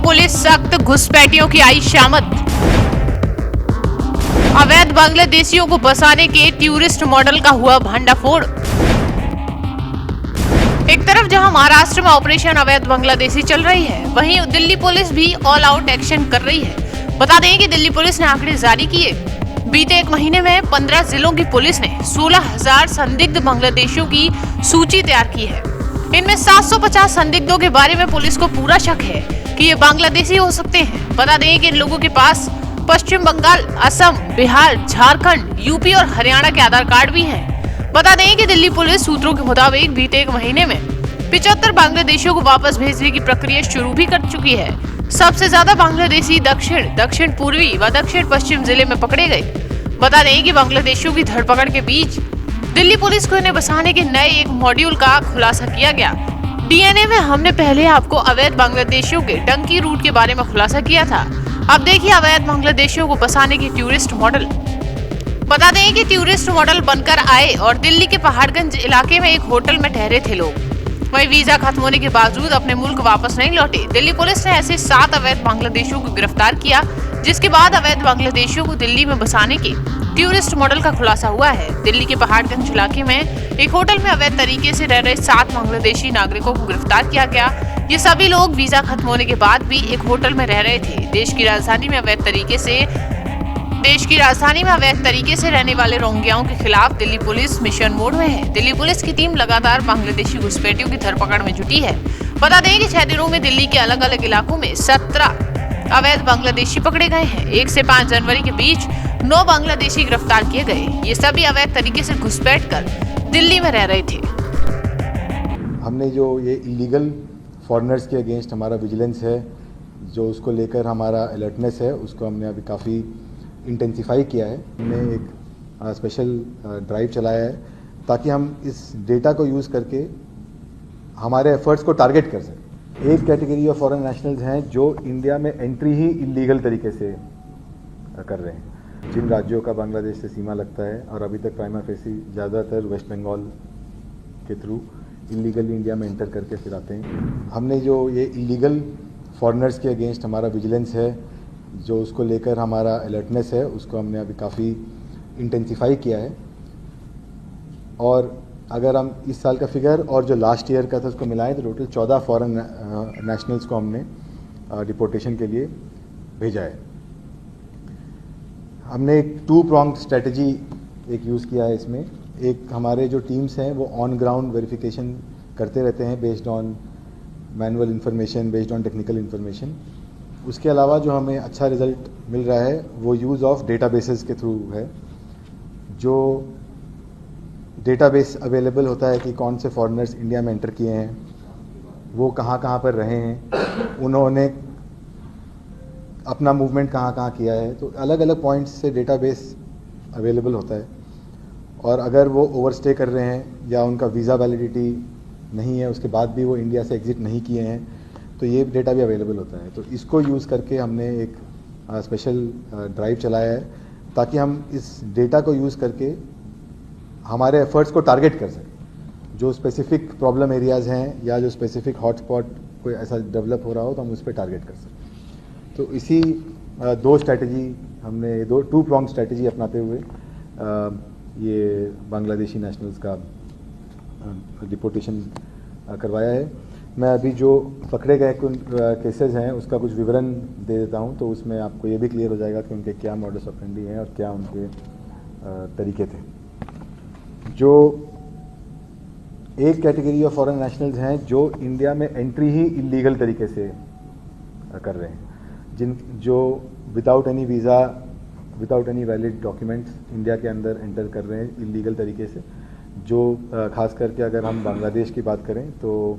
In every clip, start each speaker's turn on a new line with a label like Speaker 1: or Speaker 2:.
Speaker 1: Police सख्त, घुसपैठियों की आई शामत। अवैध बांग्लादेशियों को बसाने के टूरिस्ट मॉडल का हुआ भंडाफोड़। एक तरफ जहां महाराष्ट्र में ऑपरेशन अवैध बांग्लादेशी चल रही है, वहीं दिल्ली पुलिस भी ऑल आउट एक्शन कर रही है। बता दें कि दिल्ली पुलिस ने आंकड़े जारी किए। बीते एक महीने में 15 जिलों की पुलिस ने 16,000 संदिग्ध बांग्लादेशियों की सूची तैयार की है। इनमें 750 संदिग्धों के बारे में पुलिस को पूरा शक है कि ये बांग्लादेशी हो सकते हैं। बता दें कि इन लोगों के पास पश्चिम बंगाल, असम, बिहार, झारखंड, यूपी और हरियाणा के आधार कार्ड भी हैं। बता दें कि दिल्ली पुलिस सूत्रों के मुताबिक बीते एक महीने में 75 बांग्लादेशियों को वापस भेजने की प्रक्रिया शुरू भी कर चुकी है। सबसे ज्यादा बांग्लादेशी दक्षिण पूर्वी व दक्षिण पश्चिम जिले में पकड़े गए। बता दें कि बांग्लादेशियों की धरपकड़ के बीच दिल्ली पुलिस को इन्हें बसाने के नए एक मॉड्यूल का खुलासा किया गया। डीएनए में हमने पहले आपको अवैध बांग्लादेशियों के डंकी रूट के बारे में खुलासा किया था। अब देखिए अवैध बांग्लादेशियों को बसाने की टूरिस्ट मॉडल। बता दें कि टूरिस्ट मॉडल बनकर आए और दिल्ली के पहाड़गंज इलाके में एक होटल में ठहरे थे लोग। वहीं वीजा खत्म होने के बावजूद अपने मुल्क वापस नहीं लौटे। दिल्ली पुलिस ने ऐसे 7 अवैध बांग्लादेशियों को गिरफ्तार किया, जिसके बाद अवैध बांग्लादेशियों को दिल्ली में बसाने के टूरिस्ट मॉडल का खुलासा हुआ है। दिल्ली के पहाड़गंज इलाके में एक होटल में अवैध तरीके से रह रहे 7 बांग्लादेशी नागरिकों को गिरफ्तार किया गया। ये सभी लोग वीजा खत्म होने के बाद भी एक होटल में रह रहे थे। देश की राजधानी में अवैध तरीके से रहने वाले रोहिंग्याओं के खिलाफ दिल्ली पुलिस मिशन मोड में है। दिल्ली पुलिस की टीम लगातार बांग्लादेशी घुसपैठियों की धरपकड़ में जुटी है। बता दें कि 6 दिनों में दिल्ली के अलग अलग इलाकों में 17 अवैध बांग्लादेशी पकड़े गए हैं। 1 से 5 जनवरी के बीच 9 बांग्लादेशी गिरफ्तार किए गए। ये सभी अवैध तरीके से घुसपैठ कर दिल्ली में रह रहे थे।
Speaker 2: हमने जो ये इलीगल फॉरेनर्स के अगेंस्ट हमारा विजिलेंस है, जो उसको लेकर हमारा अलर्टनेस है, उसको हमने अभी काफ़ी इंटेंसिफाई किया है। हमने एक स्पेशल ड्राइव चलाया है ताकि हम इस डेटा को यूज़ करके हमारे एफर्ट्स को टारगेट कर सकें। एक कैटेगरी ऑफ फॉरेन नेशनल्स हैं जो इंडिया में एंट्री ही इलीगल तरीके से कर रहे हैं। जिन राज्यों का बांग्लादेश से सीमा लगता है और अभी तक प्राइमा फेसी ज़्यादातर वेस्ट बंगाल के थ्रू इलीगली इंडिया में एंटर करके फिर आते हैं। हमने जो ये इलीगल फॉरेनर्स के अगेंस्ट हमारा विजिलेंस है, जो उसको लेकर हमारा अलर्टनेस है, उसको हमने अभी काफ़ी इंटेंसिफाई किया है। और अगर हम इस साल का फिगर और जो लास्ट ईयर का था उसको मिलाएं तो टोटल 14 फॉरेन नेशनल्स को हमने डिपोर्टेशन के लिए भेजा है। हमने एक 2 pronged स्ट्रेटजी एक यूज़ किया है इसमें। एक हमारे जो टीम्स हैं वो ऑन ग्राउंड वेरिफिकेशन करते रहते हैं based on manual information, based on technical information. उसके अलावा जो हमें अच्छा रिज़ल्ट मिल रहा है वो यूज़ ऑफ डेटाबेसेस के थ्रू है। जो डेटाबेस अवेलेबल होता है कि कौन से फॉरेनर्स इंडिया में एंटर किए हैं, वो कहाँ कहाँ पर रहे हैं, उन्होंने अपना मूवमेंट कहाँ कहाँ किया है, तो अलग अलग पॉइंट्स से डेटाबेस अवेलेबल होता है। और अगर वो ओवरस्टे कर रहे हैं या उनका वीज़ा वैलिडिटी नहीं है, उसके बाद भी वो इंडिया से एग्ज़िट नहीं किए हैं, तो ये डेटा भी अवेलेबल होता है। तो इसको यूज़ करके हमने एक स्पेशल ड्राइव चलाया है ताकि हम इस डेटा को यूज़ करके हमारे एफर्ट्स को टारगेट कर सकें। जो स्पेसिफिक प्रॉब्लम एरियाज़ हैं या जो स्पेसिफिक हॉटस्पॉट कोई ऐसा डेवलप हो रहा हो तो हम उस पर टारगेट कर सकें। तो इसी 2 स्ट्रैटेजी हमने 2 pronged स्ट्रैटेजी अपनाते हुए ये बांग्लादेशी नेशनल्स का डिपोर्टेशन करवाया है। मैं अभी जो पकड़े गए केसेस हैं उसका कुछ विवरण दे देता हूं, तो उसमें आपको ये भी क्लियर हो जाएगा कि उनके क्या मॉडस ऑपरेंडी हैं और क्या उनके तरीके थे। जो एक कैटेगरी ऑफ फॉरेन नेशनल्स हैं जो इंडिया में एंट्री ही इलीगल तरीके से कर रहे हैं, जो without any visa, without any valid documents India के अंदर एंटर कर रहे हैं इलीगल तरीके से। जो खास करके अगर हम बांग्लादेश की बात करें तो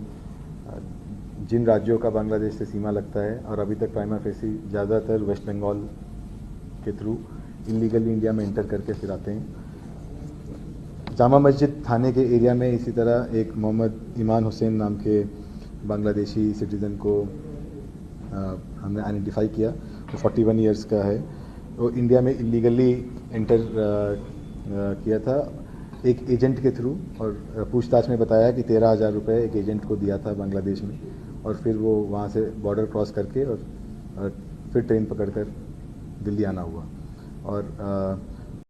Speaker 2: जिन राज्यों का बांग्लादेश से सीमा लगता है और अभी तक प्राइमा फेसी ज़्यादातर वेस्ट बंगाल के थ्रू इलीगली इंडिया में एंटर करके फिर आते हैं। जामा मस्जिद थाने के एरिया में इसी तरह एक मोहम्मद ईमान हुसैन नाम के बांग्लादेशी सिटीज़न को हमने आइडेंटिफाई किया। वो 41 ईयर्स का है। वो इंडिया में इलीगली एंटर किया था एक एजेंट के थ्रू, और पूछताछ में बताया कि 13,000 रुपये एक एजेंट को दिया था बांग्लादेश में, और फिर वो वहाँ से बॉर्डर क्रॉस करके और फिर ट्रेन पकड़कर दिल्ली आना हुआ। और